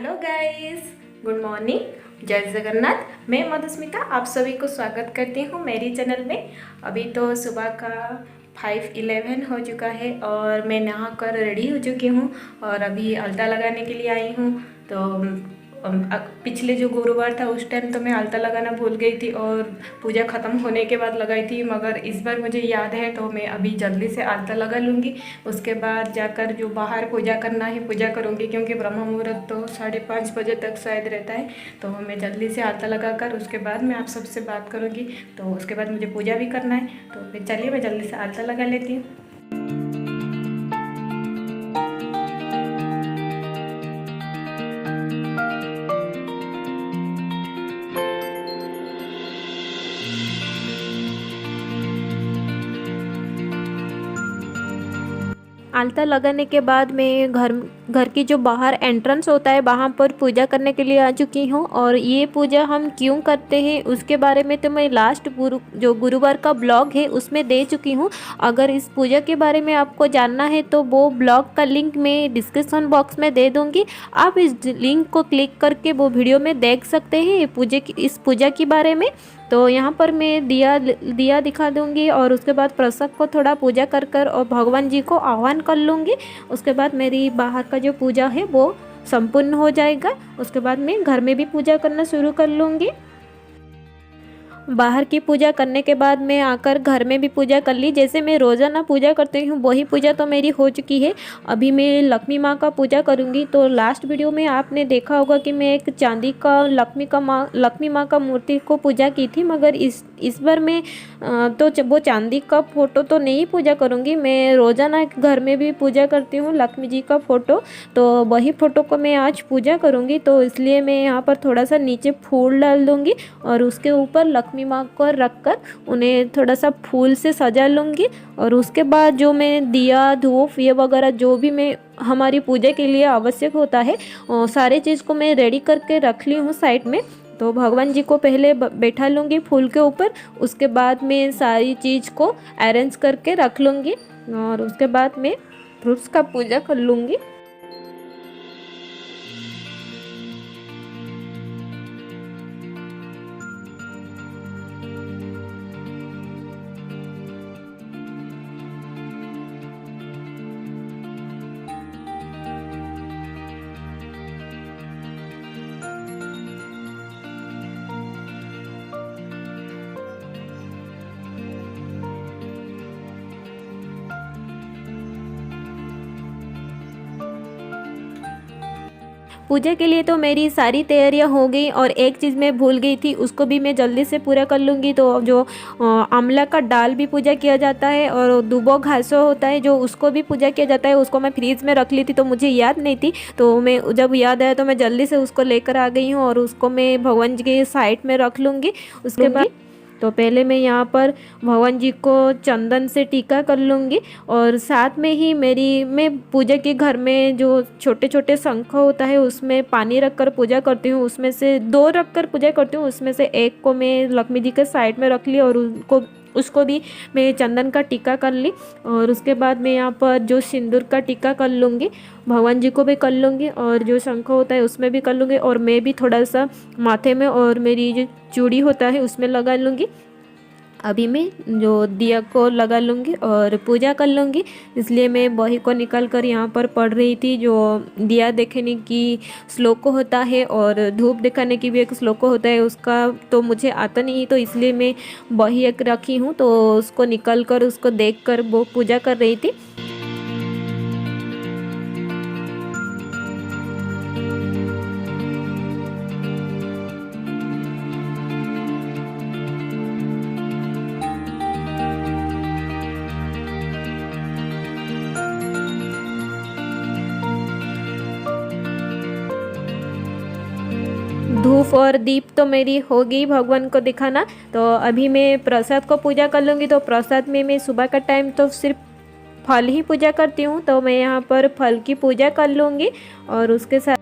Hello guys, good morning, जय जगन्नाथ। मैं मधुस्मिता आप सभी को स्वागत करती हूँ मेरी चैनल में। अभी तो सुबह का 5:11 हो चुका है और मैं नहा कर रेडी हो चुकी हूँ और अभी अलता लगाने के लिए आई हूँ। तो पिछले जो गुरुवार था उस टाइम तो मैं अलता लगाना भूल गई थी और पूजा ख़त्म होने के बाद लगाई थी, मगर इस बार मुझे याद है तो मैं अभी जल्दी से अलता लगा लूँगी। उसके बाद जाकर जो बाहर पूजा करना है पूजा करूँगी, क्योंकि ब्रह्म मुहूर्त तो 5:30 बजे तक शायद रहता है। तो मैं जल्दी से अलता लगा कर उसके बाद मैं आप सबसे बात करूँगी। तो उसके बाद मुझे पूजा भी करना है, तो फिर चलिए मैं जल्दी से अलता लगा लेती हूँ। आलता लगाने के बाद मैं घर की जो बाहर एंट्रेंस होता है वहाँ पर पूजा करने के लिए आ चुकी हूँ। और ये पूजा हम क्यों करते हैं उसके बारे में तो मैं लास्ट जो गुरुवार का ब्लॉग है उसमें दे चुकी हूँ। अगर इस पूजा के बारे में आपको जानना है तो वो ब्लॉग का लिंक मैं डिस्क्रिप्शन बॉक्स में दे दूँगी। आप इस लिंक को क्लिक करके वो वीडियो में देख सकते हैं इस पूजा के बारे में। तो यहाँ पर मैं दिया दिखा दूँगी और उसके बाद प्रसाद को थोड़ा पूजा कर और भगवान जी को आह्वान कर लूँगी। उसके बाद मेरी बाहर का जो पूजा है वो संपूर्ण हो जाएगा। उसके बाद मैं घर में भी पूजा करना शुरू कर लूँगी। बाहर की पूजा करने के बाद मैं आकर घर में भी पूजा कर ली। जैसे मैं रोज़ाना पूजा करती हूँ वही पूजा तो मेरी हो चुकी है। अभी मैं लक्ष्मी माँ का पूजा करूँगी। तो लास्ट वीडियो में आपने देखा होगा कि मैं एक चांदी का लक्ष्मी माँ का मूर्ति को पूजा की थी, मगर इस बार मैं तो वो चांदी का फ़ोटो तो नहीं पूजा करूँगी। मैं रोज़ाना घर में भी पूजा करती हूँ लक्ष्मी जी का फ़ोटो, तो वही फ़ोटो को मैं आज पूजा करूँगी। तो इसलिए मैं यहाँ पर थोड़ा सा नीचे फूल डाल दूँगी और उसके ऊपर लक्ष्मी माँ को रखकर उन्हें थोड़ा सा फूल से सजा लूँगी। और उसके बाद जो मैं दिया धूप ये वगैरह जो भी मैं हमारी पूजा के लिए आवश्यक होता है सारे चीज़ को मैं रेडी करके रख ली हूँ साइड में। तो भगवान जी को पहले बैठा लूँगी फूल के ऊपर, उसके बाद मैं सारी चीज़ को अरेंज करके रख लूँगी और उसके बाद मैं फ्रूट्स का पूजा कर लूँगी। पूजा के लिए तो मेरी सारी तैयारियां हो गई और एक चीज़ मैं भूल गई थी, उसको भी मैं जल्दी से पूरा कर लूँगी। तो जो आंवला का डाल भी पूजा किया जाता है और दुबो घासो होता है जो उसको भी पूजा किया जाता है, उसको मैं फ्रीज में रख ली थी तो मुझे याद नहीं थी। तो मैं जब याद आया तो मैं जल्दी से उसको लेकर आ गई हूँ और उसको मैं भगवान जी के साइड में रख लूँगी। उसके बाद तो पहले मैं यहाँ पर भगवान जी को चंदन से टीका कर लूँगी और साथ में ही मैं पूजा के घर में जो छोटे छोटे शंख होता है उसमें पानी रख कर पूजा करती हूँ। उसमें से 2 रख कर पूजा करती हूँ, उसमें से एक को मैं लक्ष्मी जी के साइड में रख ली और उसको भी मैं चंदन का टीका कर ली। और उसके बाद मैं यहाँ पर जो सिंदूर का टीका कर लूँगी, भगवान जी को भी कर लूँगी और जो शंख होता है उसमें भी कर लूँगी और मैं भी थोड़ा सा माथे में और मेरी जो चूड़ी होता है उसमें लगा लूँगी। अभी मैं जो दिया को लगा लूँगी और पूजा कर लूँगी। इसलिए मैं बही को निकाल कर यहाँ पर पढ़ रही थी। जो दिया देखने की श्लोक होता है और धूप दिखाने की भी एक श्लोक होता है, उसका तो मुझे आता नहीं, तो इसलिए मैं बही एक रखी हूँ तो उसको निकाल कर उसको देख कर वो पूजा कर रही थी। धूप और दीप तो मेरी हो गई भगवान को दिखाना। तो अभी मैं प्रसाद को पूजा कर लूँगी। तो प्रसाद में मैं सुबह का टाइम तो सिर्फ फल ही पूजा करती हूँ, तो मैं यहाँ पर फल की पूजा कर लूँगी और उसके साथ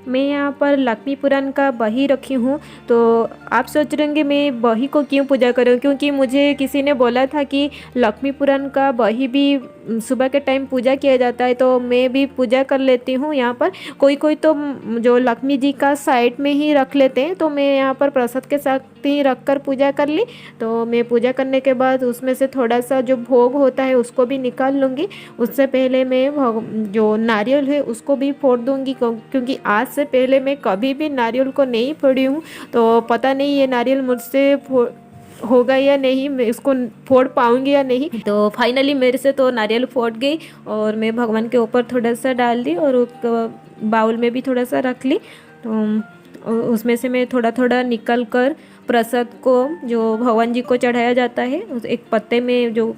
मैं यहाँ पर लक्ष्मी पुराण का बही रखी हूँ। तो आप सोच रहे होंगे मैं बही को क्यों पूजा करूँ, क्योंकि मुझे किसी ने बोला था कि लक्ष्मी पुराण का बही भी सुबह के टाइम पूजा किया जाता है, तो मैं भी पूजा कर लेती हूँ यहाँ पर। कोई कोई तो जो लक्ष्मी जी का साइड में ही रख लेते हैं, तो मैं यहाँ पर प्रसाद के साथ ही रख कर पूजा कर ली। तो मैं पूजा करने के बाद उसमें से थोड़ा सा जो भोग होता है उसको भी निकाल लूँगी। उससे पहले मैं जो नारियल है उसको भी फोड़ दूँगी, क्योंकि आज से पहले मैं कभी भी नारियल को नहीं फोड़ी हूँ। तो पता नहीं ये नारियल मुझसे होगा या नहीं, मैं इसको फोड़ पाऊँगी या नहीं। तो फाइनली मेरे से तो नारियल फोड़ गई और मैं भगवान के ऊपर थोड़ा सा डाल दी और बाउल में भी थोड़ा सा रख ली। तो उसमें से मैं थोड़ा थोड़ा निकल कर प्रसाद को जो भगवान जी को चढ़ाया जाता है, उस एक पत्ते में जो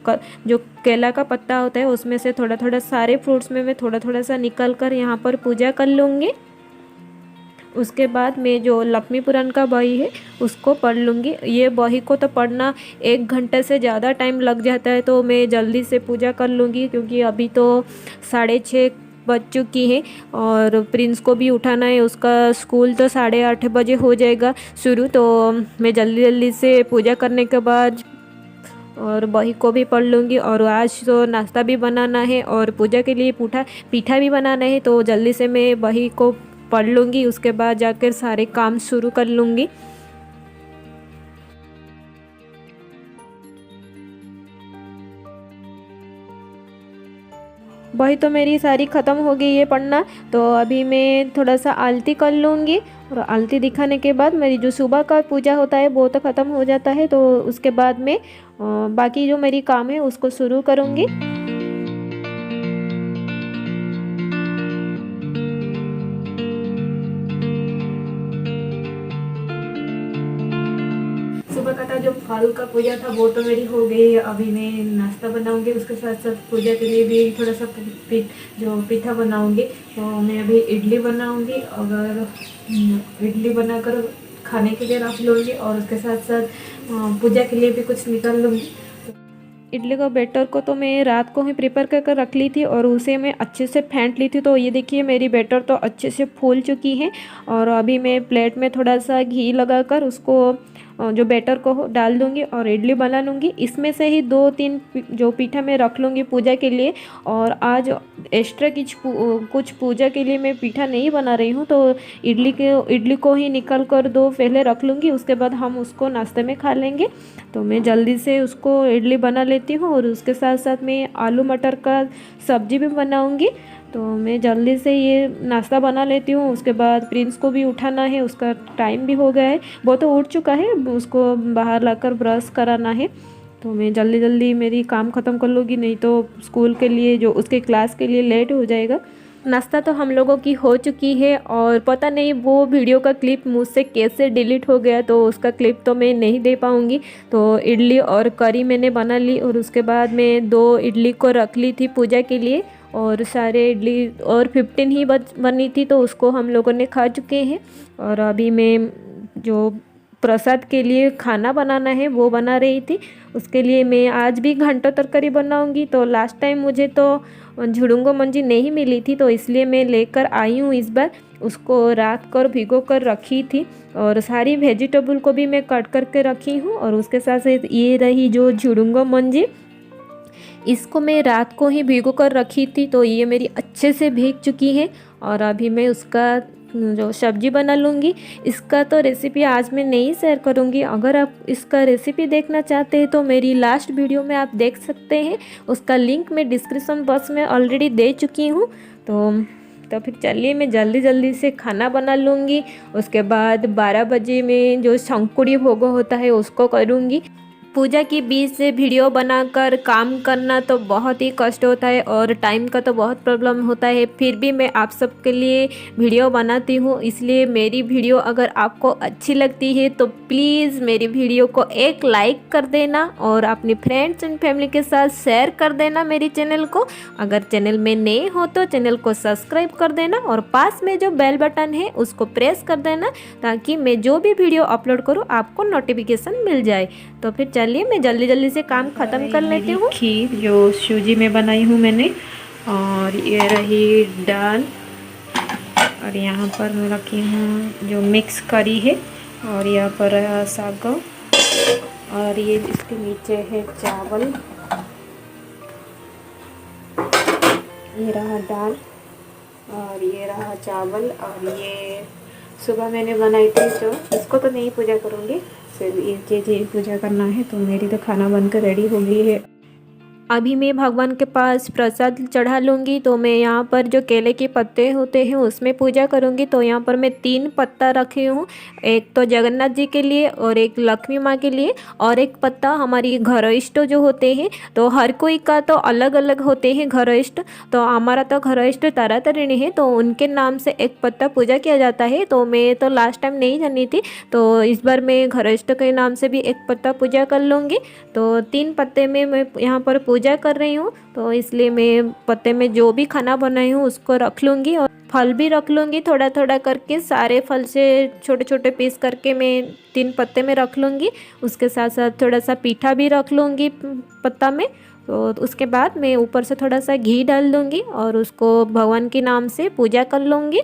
केला का पत्ता होता है उसमें से थोड़ा थोड़ा सारे फ्रूट्स में मैं थोड़ा थोड़ा सा निकल कर यहाँ पर पूजा कर लूँगी। उसके बाद मैं जो लक्ष्मी पुराण का बही है उसको पढ़ लूँगी। ये बही को तो पढ़ना 1 घंटे से ज़्यादा टाइम लग जाता है, तो मैं जल्दी से पूजा कर लूँगी, क्योंकि अभी तो 6:30 बज चुकी है और प्रिंस को भी उठाना है। उसका स्कूल तो 8:30 बजे हो जाएगा शुरू। तो मैं जल्दी जल्दी से पूजा करने के बाद और बही को भी पढ़ लूँगी। और आज तो नाश्ता भी बनाना है और पूजा के लिए पीठा भी बनाना है, तो जल्दी से मैं बही को पढ़ लूँगी। उसके बाद जाकर सारे काम शुरू कर लूँगी। बही तो मेरी सारी ख़त्म हो गई है पढ़ना, तो अभी मैं थोड़ा सा आरती कर लूँगी। और आरती दिखाने के बाद मेरी जो सुबह का पूजा होता है वो तो ख़त्म हो जाता है। तो उसके बाद मैं बाकी जो मेरी काम है उसको शुरू करूँगी। सुबह का था जो फल का पूजा था वो तो मेरी हो गई। अभी मैं नाश्ता बनाऊंगी, उसके साथ साथ पूजा के लिए भी थोड़ा सा पीठा बनाऊंगी। तो मैं अभी इडली बनाऊंगी, अगर इडली बनाकर खाने के लिए रख लूँगी और उसके साथ साथ पूजा के लिए भी कुछ निकाल लूँगी। इडली का बैटर को तो मैं रात को ही प्रिपेयर कर रख ली थी और उसे मैं अच्छे से फेंट ली थी। तो ये देखिए मेरी बैटर तो अच्छे से फूल चुकी है। और अभी मैं प्लेट में थोड़ा सा घी लगाकर उसको जो बैटर को डाल दूंगी और इडली बना लूँगी। इसमें से ही 2-3 जो पीठा मैं रख लूँगी पूजा के लिए। और आज एक्स्ट्रा कुछ पूजा के लिए मैं पीठा नहीं बना रही हूँ, तो इडली को ही निकल कर 2 पहले रख लूँगी, उसके बाद हम उसको नाश्ते में खा लेंगे। तो मैं जल्दी से उसको इडली बना लेती हूँ और उसके साथ साथ मैं आलू मटर का सब्जी भी बनाऊँगी। तो मैं जल्दी से ये नाश्ता बना लेती हूँ। उसके बाद प्रिंस को भी उठाना है, उसका टाइम भी हो गया है, वो तो उठ चुका है, उसको बाहर लाकर ब्रश कराना है। तो मैं जल्दी जल्दी मेरी काम ख़त्म कर लूँगी, नहीं तो स्कूल के लिए जो उसके क्लास के लिए लेट हो जाएगा। नाश्ता तो हम लोगों की हो चुकी है और पता नहीं वो वीडियो का क्लिप मुझसे कैसे डिलीट हो गया, तो उसका क्लिप तो मैं नहीं दे पाऊँगी। तो इडली और करी मैंने बना ली और उसके बाद मैं 2 इडली को रख ली थी पूजा के लिए और सारे इडली और 15 ही बनी थी, तो उसको हम लोगों ने खा चुके हैं। और अभी मैं जो प्रसाद के लिए खाना बनाना है वो बना रही थी। उसके लिए मैं आज भी घंटो तरकारी बनाऊंगी। तो लास्ट टाइम मुझे तो झुडुंगो मंजी नहीं मिली थी, तो इसलिए मैं लेकर आई हूँ इस बार। उसको रात को भिगो कर रखी थी और सारी वेजिटेबल को भी मैं कट करके रखी हूँ। और उसके साथ साथ ये रही जो झुडुंगो मंजी, इसको मैं रात को ही भिगो कर रखी थी, तो ये मेरी अच्छे से भीग चुकी है। और अभी मैं उसका जो सब्जी बना लूँगी। इसका तो रेसिपी आज मैं नहीं शेयर करूँगी। अगर आप इसका रेसिपी देखना चाहते हैं तो मेरी लास्ट वीडियो में आप देख सकते हैं, उसका लिंक मैं डिस्क्रिप्शन बॉक्स में ऑलरेडी दे चुकी हूँ। तो फिर चलिए मैं जल्दी जल्दी से खाना बना लूँगी। उसके बाद 12 बजे में जो शंकुड़ी भोग होता है उसको करूँगी। पूजा के बीच से वीडियो बनाकर काम करना तो बहुत ही कष्ट होता है और टाइम का तो बहुत प्रॉब्लम होता है, फिर भी मैं आप सबके लिए वीडियो बनाती हूँ। इसलिए मेरी वीडियो अगर आपको अच्छी लगती है तो प्लीज़ मेरी वीडियो को एक लाइक कर देना और अपने फ्रेंड्स एंड फैमिली के साथ शेयर कर देना मेरी चैनल को। अगर चैनल में नए हो तो चैनल को सब्सक्राइब कर देना और पास में जो बेल बटन है उसको प्रेस कर देना, ताकि मैं जो भी वीडियो अपलोड करूँ आपको नोटिफिकेशन मिल जाए। तो फिर चलिए मैं जल्दी जल्दी से काम ख़त्म कर लेती हूँ। खीर जो सूजी में बनाई हूँ मैंने, और ये रही दाल और यहाँ पर मैं रखी हूँ जो मिक्स करी है, और यहाँ पर साग, और ये इसके नीचे है चावल, ये रहा दाल, और ये रहा चावल, और ये सुबह मैंने बनाई थी जो, इसको तो नहीं पूजा करूँगी, सिर्फ ये चीज़ ही पूजा करना है। तो मेरी तो खाना बनकर रेडी हो गई है। अभी मैं भगवान के पास प्रसाद चढ़ा लूँगी। तो मैं यहाँ पर जो केले के पत्ते होते हैं उसमें पूजा करूँगी। तो यहाँ पर मैं 3 पत्ता रखी हूँ, एक तो जगन्नाथ जी के लिए और एक लक्ष्मी माँ के लिए, और एक पत्ता हमारी घर इष्ट जो होते हैं। तो हर कोई का तो अलग अलग होते हैं घर इष्ट, तो हमारा तो घर इष्ट तारा तारिणी है, तो उनके नाम से एक पत्ता पूजा किया जाता है। तो मैं तो लास्ट टाइम नहीं जानी थी, तो इस बार मैं घर इष्ट के नाम से भी एक पत्ता पूजा कर लूँगी। तो 3 पत्ते में मैं यहाँ पर पूजा कर रही हूँ, तो इसलिए मैं पत्ते में जो भी खाना बनाई हूँ उसको रख लूँगी, और फल भी रख लूँगी थोड़ा थोड़ा करके। सारे फल से छोटे छोटे पीस करके मैं 3 पत्ते में रख लूँगी। उसके साथ साथ थोड़ा सा पीठा भी रख लूँगी पत्ता में। तो उसके बाद मैं ऊपर से थोड़ा सा घी डाल दूँगी और उसको भगवान के नाम से पूजा कर लूँगी।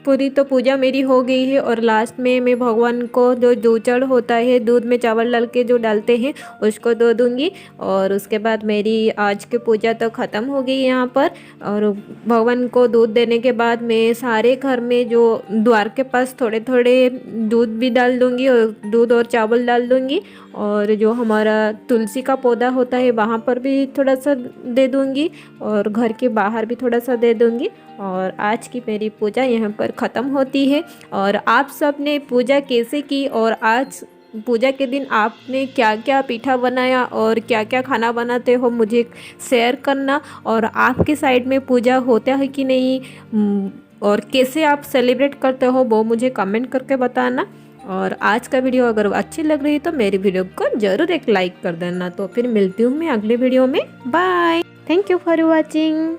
पूरी तो पूजा मेरी हो गई है, और लास्ट में मैं भगवान को जो दूचड़ होता है, दूध में चावल डाल के जो डालते हैं, उसको दे दूँगी। और उसके बाद मेरी आज की पूजा तो ख़त्म हो गई यहाँ पर। और भगवान को दूध देने के बाद मैं सारे घर में जो द्वार के पास थोड़े थोड़े दूध भी डाल दूँगी, और दूध और चावल डाल दूँगी। और जो हमारा तुलसी का पौधा होता है वहाँ पर भी थोड़ा सा दे दूँगी, और घर के बाहर भी थोड़ा सा दे दूँगी। और आज की मेरी पूजा यहाँ पर ख़त्म होती है। और आप सब ने पूजा कैसे की, और आज पूजा के दिन आपने क्या क्या पीठा बनाया और क्या क्या खाना बनाते हो, मुझे शेयर करना। और आपके साइड में पूजा होता है कि नहीं, और कैसे आप सेलिब्रेट करते हो वो मुझे कमेंट करके बताना। और आज का वीडियो अगर अच्छी लग रही है तो मेरी वीडियो को ज़रूर एक लाइक कर देना। तो फिर मिलती हूँ मैं अगले वीडियो में। Bye, thank you for watching.